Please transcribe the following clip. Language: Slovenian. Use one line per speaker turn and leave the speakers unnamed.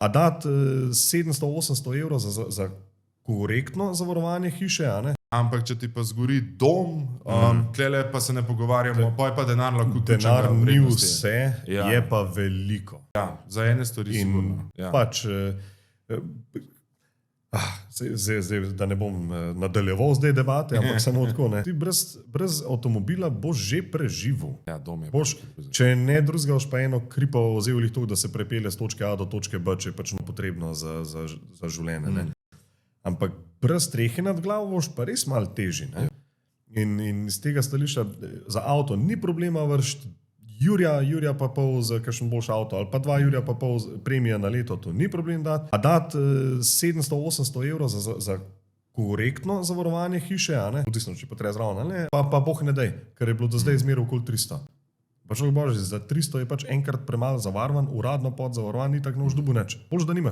A dati 700-800 evrov za korektno zavarovanje hiše, a ne?
Ampak če ti pa zgori dom, tlele pa se ne pogovarjamo, pa je pa denar lahko
Denar ni
vrednosti.
vse, je pa veliko.
Ja, za ene stvari sigurno. Ja.
Pač, zdaj, da ne bom nadaljeval zdaj debate, ampak samo tako, ne. Ti brez avtomobila boš že preživel.
Ja, dom je.
Boš, če ne drugega, boš pa eno kripo vzel lih to, da se prepelje z točke A do točke B, če je pač potrebno za življenje. Ne. Ampak brez strehe nad glavo boš pa res malo težji. In iz tega stališča za avto ni problema vršiti Jurja pa pol za kakšen boljši avto, ali pa 2 Jurja pa pol premija na leto, to ni problem dati. A dati 700-800 evrov za korektno zavarovanje hiše, a ne? Odvisno, če pa treba zraven, ali ne? Pa boh ne dej, ker je bilo do zdaj zmeraj okoli 300. Pa človek bože, za 300 je pač enkrat premalo zavarovan, uradno podzavarovan, ni tako nož dobu neč. Boljš, da nimaš.